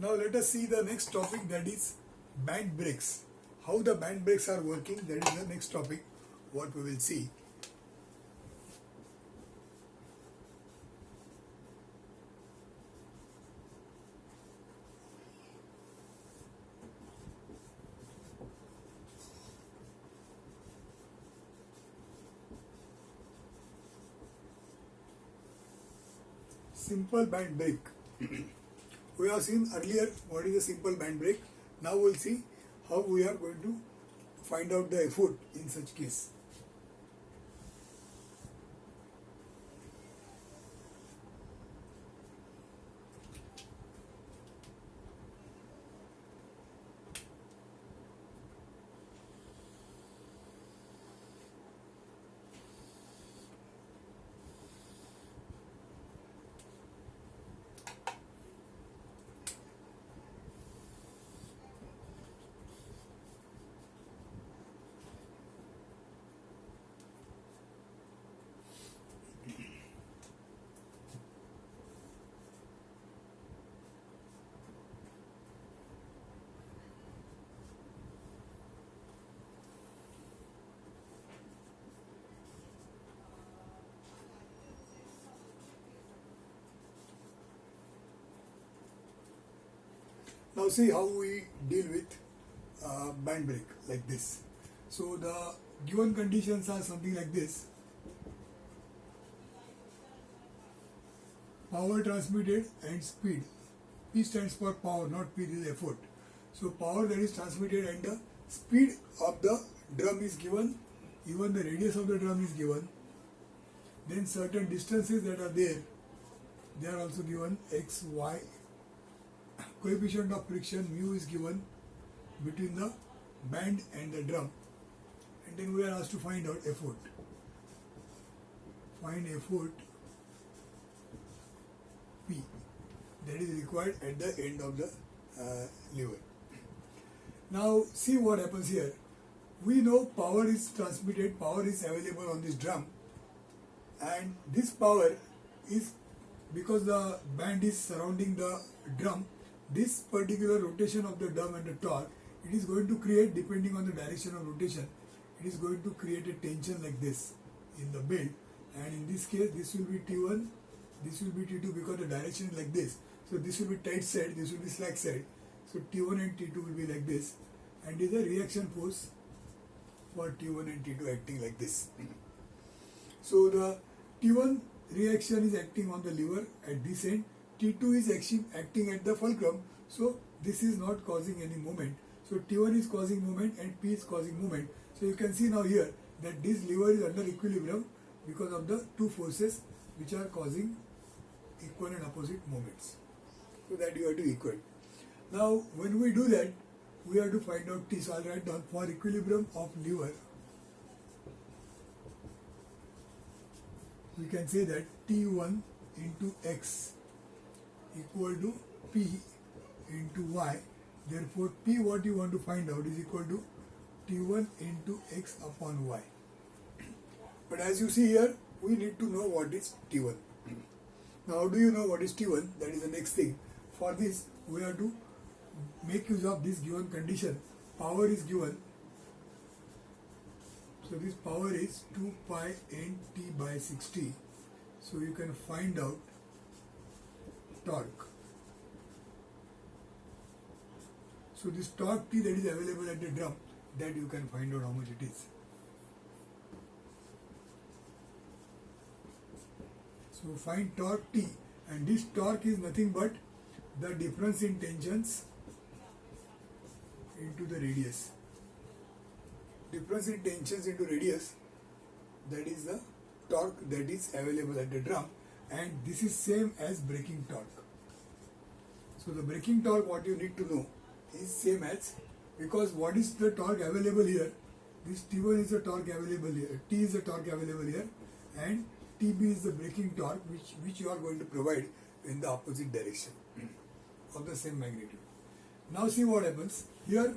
Now let us see the next topic, that is band brakes. How the band brakes are working, that is the next topic what we will see. Simple band brake. We have seen earlier what is a simple band brake. Now we will see how we are going to find out the effort in such case. Now see how we deal with band brake like this. So the given conditions are something like this. Power transmitted and speed. P stands for power, not P is effort. So power that is transmitted and the speed of the drum is given, even the radius of the drum is given. Then certain distances that are there, they are also given, x, y. Coefficient of friction mu is given between the band and the drum, and then we are asked to find out effort. Find effort P that is required at the end of the lever. Now see what happens here. We know power is transmitted, power is available on this drum, and this power is because the band is surrounding the drum. This particular rotation of the drum and the torque, it is going to create, depending on the direction of rotation, it is going to create a tension like this in the belt, and in this case this will be T1, this will be T2 because the direction is like this. So this will be tight side, this will be slack side. So T1 and T2 will be like this, and this is a reaction force for T1 and T2 acting like this. So the T1 reaction is acting on the lever at this end, T2 is acting at the fulcrum, so this is not causing any movement. So T1 is causing movement and P is causing movement. So you can see now here that this lever is under equilibrium because of the two forces which are causing equal and opposite movements. So that you have to equate. Now when we do that, we have to find out T. So I'll write down for equilibrium of lever. We can say that T1 into X equal to P into Y. Therefore P, what you want to find out, is equal to T1 into X upon Y. But as you see here, we need to know what is T1. Now how do you know what is T1? That is the next thing. For this we have to make use of this given condition. Power is given. So this power is 2 pi nt by 60. So you can find out torque. So this torque T that is available at the drum, that you can find out how much it is. So find torque T, and this torque is nothing but the difference in tensions into the radius. Difference in tensions into radius, that is the torque that is available at the drum, and this is same as braking torque. So the braking torque, what you need to know, is same as, because what is the torque available here, this T1 is the torque available here, T is the torque available here, and TB is the braking torque which you are going to provide in the opposite direction of the same magnitude. Now see what happens here.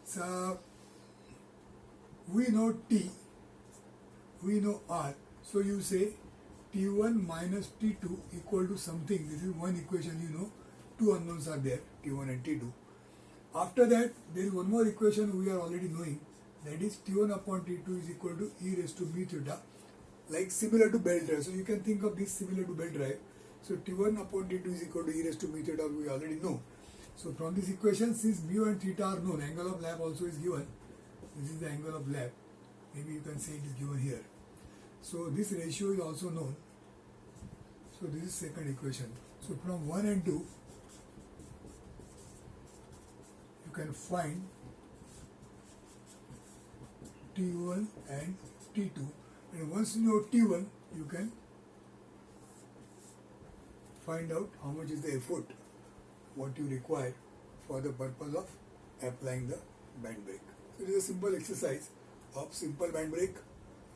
So we know T, we know R, so you say T1 minus T2 equal to something. This is one equation you know, two unknowns are there, T1 and T2. After that, there is one more equation we are already knowing, that is T1 upon T2 is equal to e raised to mu theta, like similar to belt drive. So you can think of this similar to belt drive. So T1 upon T2 is equal to e raised to mu theta, we already know. So from this equation, since mu and theta are known, angle of lap also is given. This is the angle of lap. Maybe you can say it is given here. So this ratio is also known. So this is second equation. So from 1 and 2, you can find T1 and T2. And once you know T1, you can find out how much is the effort what you require for the purpose of applying the band brake. So it is a simple exercise of simple band brake,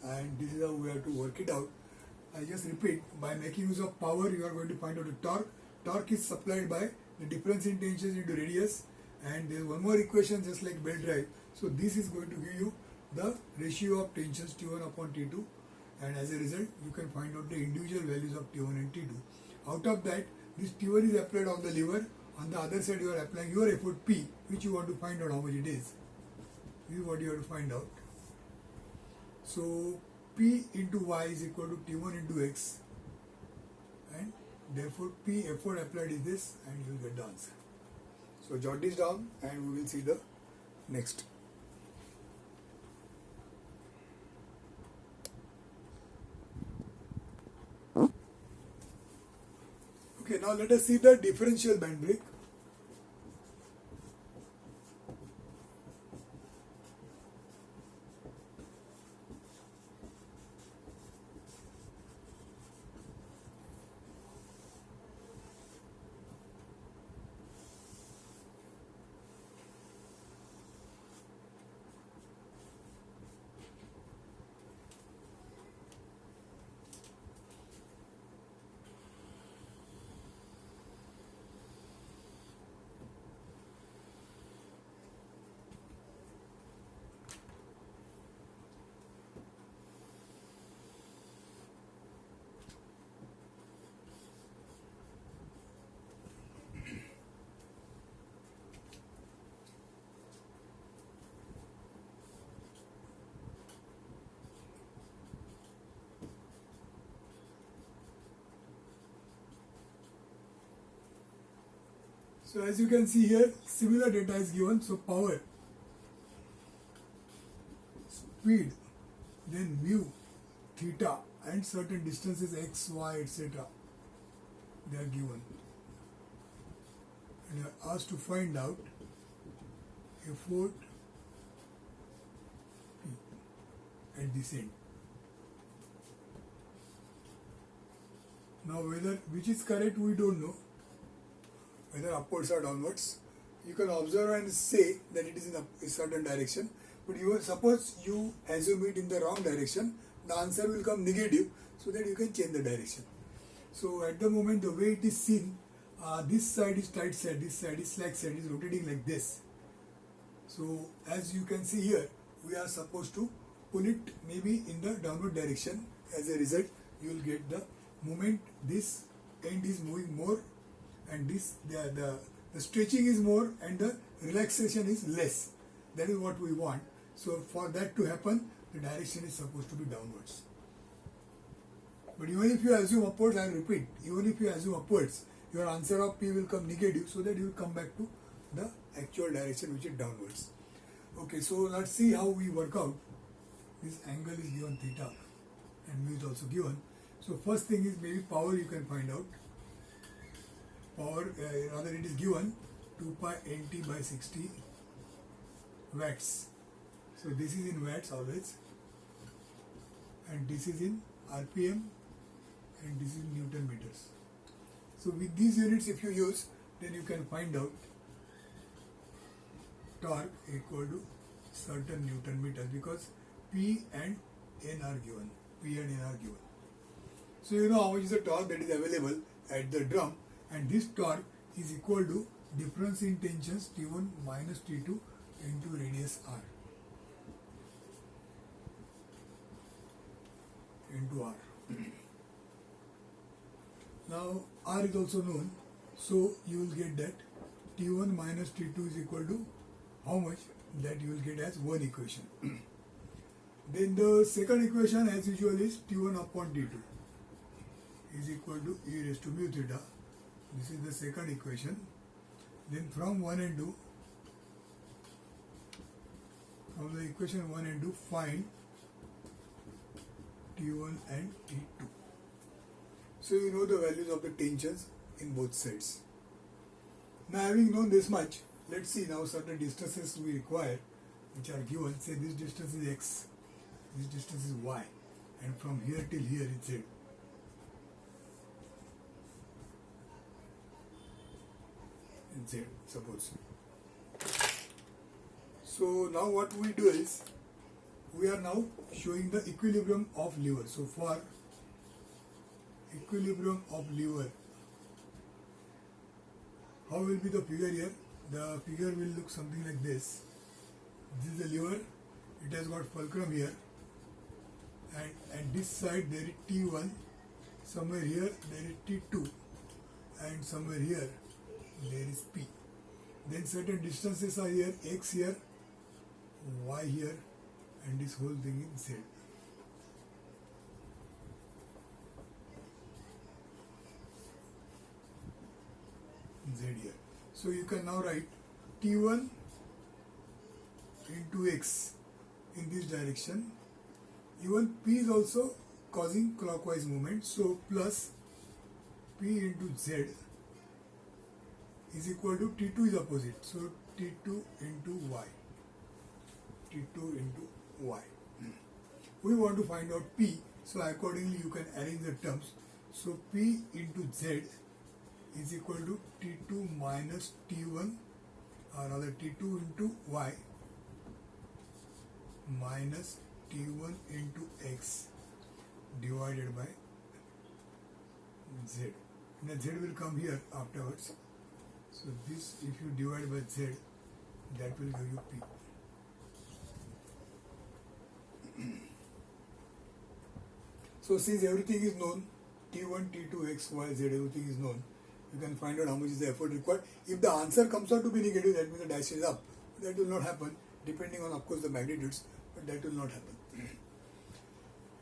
and this is how we have to work it out. I just repeat, by making use of power you are going to find out the torque. Torque is supplied by the difference in tensions into radius, and there is one more equation just like belt drive. So this is going to give you the ratio of tensions T1 upon T2, and as a result you can find out the individual values of T1 and T2. Out of that, this T1 is applied on the lever, on the other side you are applying your effort P, which you want to find out how much it is. This is what you have to find out. So P into Y is equal to T1 into X, and therefore P effort applied is this, and you will get the answer. So jot this down and we will see the next. Okay, now let us see the differential band brake. So as you can see here, similar data is given. So power, speed, then mu, theta, and certain distances x, y, etc. They are given. And you are asked to find out effort P at this end. Now whether which is correct we don't know, whether upwards or downwards. You can observe and say that it is in a certain direction, but you suppose you assume it in the wrong direction, the answer will come negative, so that you can change the direction. So at the moment the way it is seen, this side is tight side, this side is slack side, is rotating like this. So as you can see here, we are supposed to pull it maybe in the downward direction. As a result, you will get the moment this end is moving more, and this the stretching is more and the relaxation is less. That is what we want. So for that to happen, the direction is supposed to be downwards. But even if you assume upwards, I repeat, even if you assume upwards, your answer of P will come negative, so that you will come back to the actual direction, which is downwards. Okay, so let's see how we work out. This angle is given theta and mu is also given. So first thing is maybe power you can find out. Power, rather it is given 2 pi nt by 60 watts. So this is in watts always, and this is in RPM, and this is Newton meters. So with these units if you use, then you can find out torque equal to certain Newton meters, because P and N are given. P and N are given. So you know how much is the torque that is available at the drum, and this torque is equal to difference in tensions T1 minus T2 into radius R into R. Now R is also known. So you will get that T1 minus T2 is equal to how much? That you will get as one equation. Then the second equation as usual is T1 upon T2 is equal to e raised to mu theta. This is the second equation. Then from 1 and 2, from the equation 1 and 2, find T1 and T2. So you know the values of the tensions in both sides. Now having known this much, let's see now certain distances we require which are given. Say this distance is x, this distance is y, and from here till here is z. And z, suppose. So now what we do is, we are now showing the equilibrium of lever. So for equilibrium of lever, how will be the figure here? The figure will look something like this. This is the lever, it has got fulcrum here, and at this side there is T1, somewhere here there is T2, and somewhere here there is P. Then certain distances are here, x here, y here, and this whole thing is z. Z here. So you can now write T1 into x in this direction. Even P is also causing clockwise movement. So plus P into Z is equal to T2 is opposite. So T2 into Y. T2 into Y. We want to find out P. So accordingly you can arrange the terms. So P into Z is equal to T2 minus T1, or rather T2 into Y minus T1 into X divided by Z. Now Z will come here afterwards. So this, if you divide by Z, that will give you P. So since everything is known, T1, T2, X, Y, Z, everything is known, you can find out how much is the effort required. If the answer comes out to be negative, that means the dash is up. That will not happen, depending on, of course, the magnitudes, but that will not happen.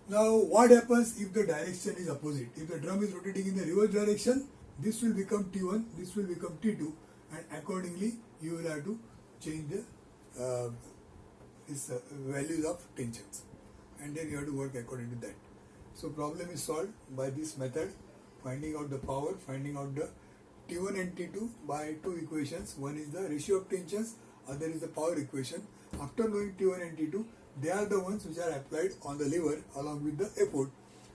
Now, what happens if the direction is opposite? If the drum is rotating in the reverse direction, this will become T1, this will become T2, and accordingly, you will have to change the values of tensions, and then you have to work according to that. So, problem is solved by this method, finding out the power, finding out the T1 and T2 by two equations. One is the ratio of tensions, other is the power equation. After knowing T1 and T2, they are the ones which are applied on the lever along with the effort.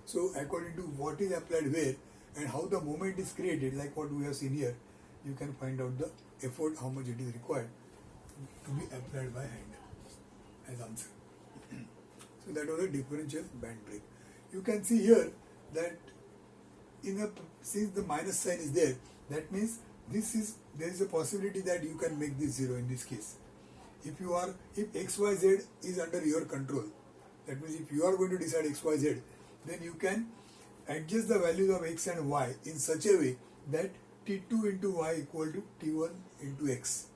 So according to what is applied where and how the moment is created, like what we have seen here, you can find out the effort, how much it is required to be applied by hand as answer. So that was a differential band brake. You can see here that since the minus sign is there, that means there is a possibility that you can make this zero in this case. If XYZ is under your control, that means if you are going to decide XYZ, then you can adjust the values of X and Y in such a way that T2 into Y equal to T1 into X.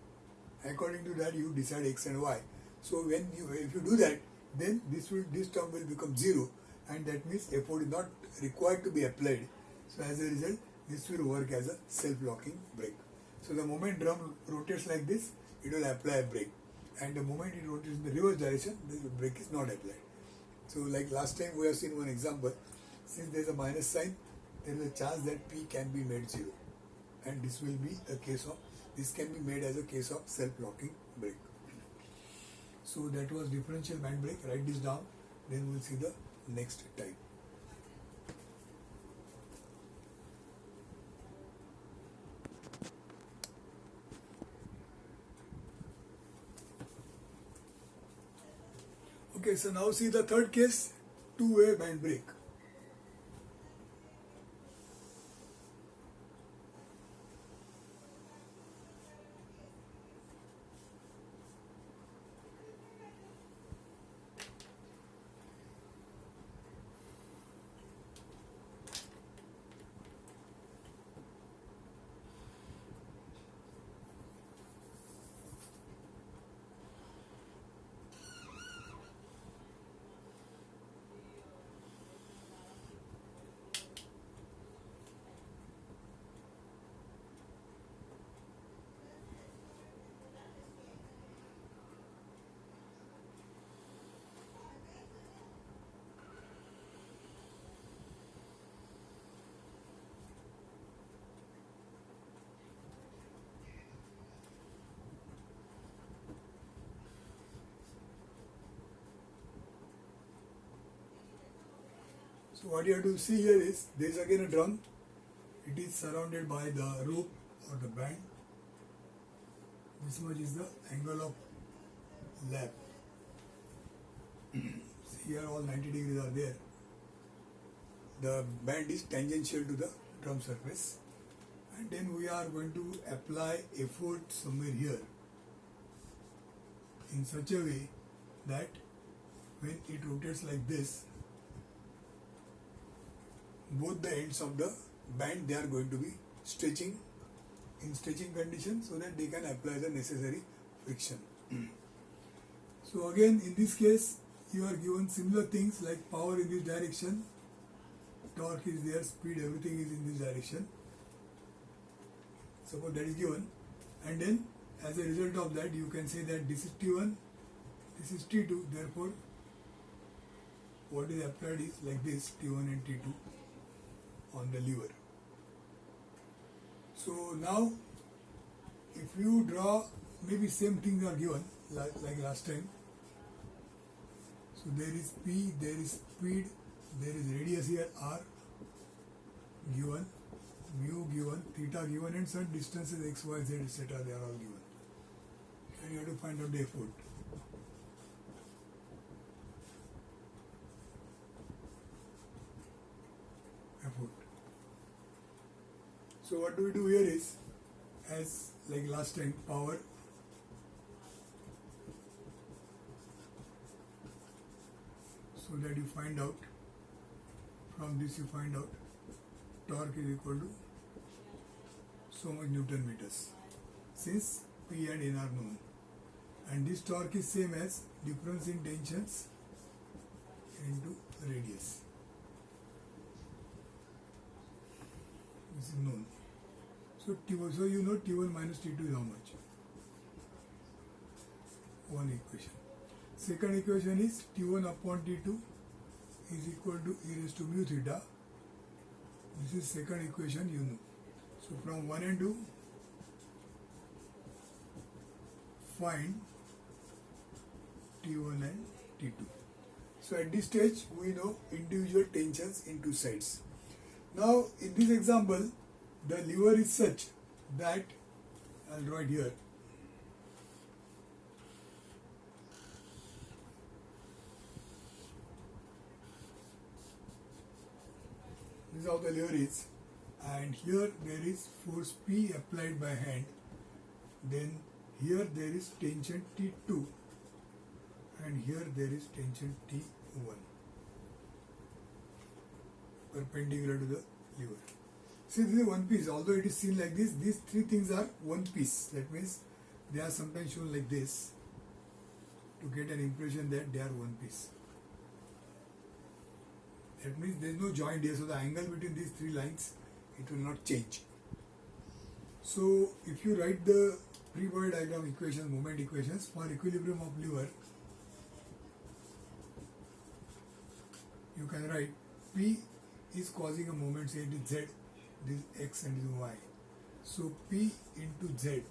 According to that, you decide X and Y. So if you do that, then this term will become zero, and that means effort is not required to be applied. So as a result, this will work as a self-locking brake. So the moment drum rotates like this, it will apply a brake, and the moment it rotates in the reverse direction, the brake is not applied. So like last time we have seen one example, since there is a minus sign, there is a chance that P can be made zero, and this will be a case of, this can be made as a case of self-locking brake. So that was differential band brake. Write this down, then we'll see the next type. Okay, so now see the third case, two-way band brake. So what you have to see here is, there is again a drum. It is surrounded by the rope or the band. This much is the angle of lap. See here all 90 degrees are there. The band is tangential to the drum surface. And then we are going to apply a force somewhere here in such a way that when it rotates like this, both the ends of the band, they are going to be stretching in stretching condition so that they can apply the necessary friction. So again, in this case, you are given similar things like power in this direction, torque is there, speed, everything is in this direction. Suppose that is given, and then as a result of that you can say that this is T1, this is T2, therefore what is applied is like this, T1 and T2 on the lever. So now if you draw, maybe same things are given like last time. So there is P, there is speed, there is radius here R given, mu given, theta given, and some distances x, y, z, etc. they are all given. And you have to find out the effort. So what do we do here is, as like last time, power so that you find out, from this you find out torque is equal to so much Newton meters, since P and N are known, and this torque is same as difference in tensions into radius. This is known. So T1, so you know T1 minus T2 is how much? One equation. Second equation is T1 upon T2 is equal to e raised to mu theta. This is second equation, you know. So from 1 and 2, find T1 and T2. So at this stage we know individual tensions in two sides. Now in this example, the lever is such that, I'll draw it here. This is how the lever is, and here there is force P applied by hand, then here there is tension T2, and here there is tension T1 perpendicular to the lever. See, this is one piece. Although it is seen like this, these three things are one piece. That means they are sometimes shown like this to get an impression that they are one piece. That means there is no joint here, so the angle between these three lines, it will not change. So if you write the free-body diagram equations, moment equations for equilibrium of lever, you can write P is causing a moment, say it is Z, this is X and this is Y. So P into Z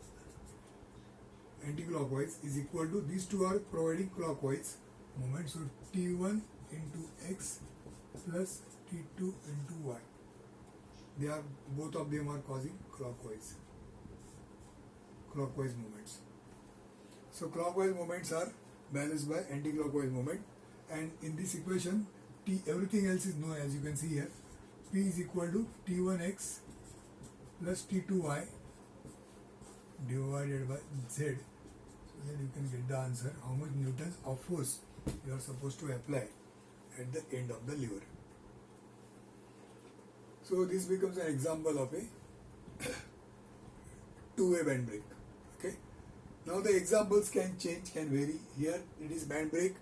anti-clockwise is equal to, these two are providing clockwise moment, so T1 into X plus T2 into Y. They are, both of them are causing clockwise moments. So clockwise moments are balanced by anti-clockwise moment, and in this equation T, everything else is known, as you can see here. P is equal to T1x plus T2y divided by Z, so that you can get the answer how much newtons of force you are supposed to apply at the end of the lever. So this becomes an example of a two-way band brake. Okay. Now the examples can change, can vary. Here it is band brake.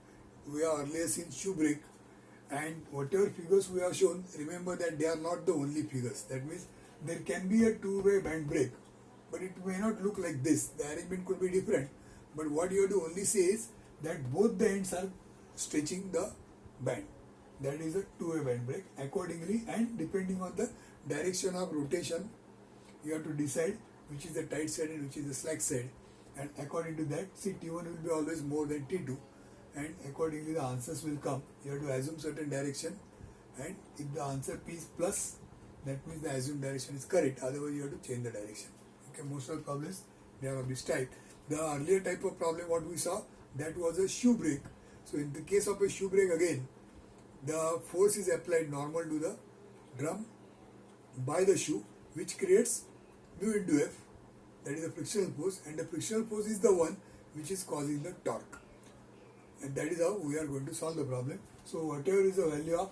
We have earlier seen shoe brake, and whatever figures we have shown, remember that they are not the only figures. That means there can be a two-way band brake, but it may not look like this. The arrangement could be different. But what you have to only say is that both the ends are stretching the band. That is a two-way band brake. Accordingly, and depending on the direction of rotation, you have to decide which is the tight side and which is the slack side. And according to that, see, T1 will be always more than T2. And accordingly the answers will come. You have to assume certain direction, and if the answer P is plus, that means the assumed direction is correct, otherwise you have to change the direction. Okay, most of the problems they are of this type. The earlier type of problem what we saw, that was a shoe brake. So in the case of a shoe brake, again the force is applied normal to the drum by the shoe, which creates mu into F, that is the frictional force, and the frictional force is the one which is causing the torque, and that is how we are going to solve the problem. So whatever is the value of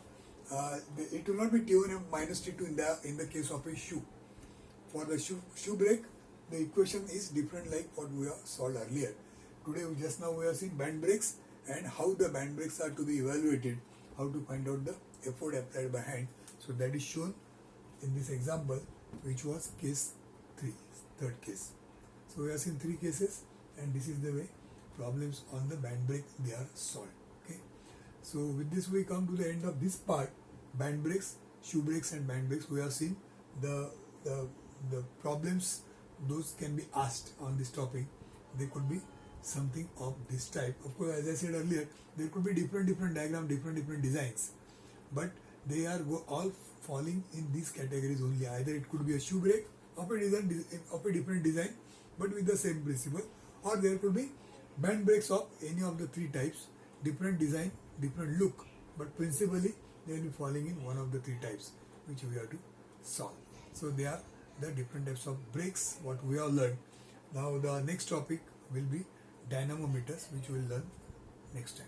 it will not be T1 minus T2 in the case of a shoe. For the shoe brake, the equation is different like what we have solved earlier. Today just now we have seen band brakes and how the band brakes are to be evaluated, how to find out the effort applied by hand. So that is shown in this example, which was case 3, third case. So we have seen 3 cases, and this is the way problems on the band brake they are solved. Okay. So with this we come to the end of this part. Band brakes, shoe brakes and band brakes. We have seen the problems those can be asked on this topic. They could be something of this type. Of course, as I said earlier, there could be different diagrams, different designs, but they are all falling in these categories only. Either it could be a shoe brake of a different design but with the same principle, or there could be band brakes of any of the 3 types, different design, different look, but principally they will be falling in one of the 3 types which we have to solve. So they are the different types of brakes what we have learned. Now the next topic will be dynamometers, which we will learn next time.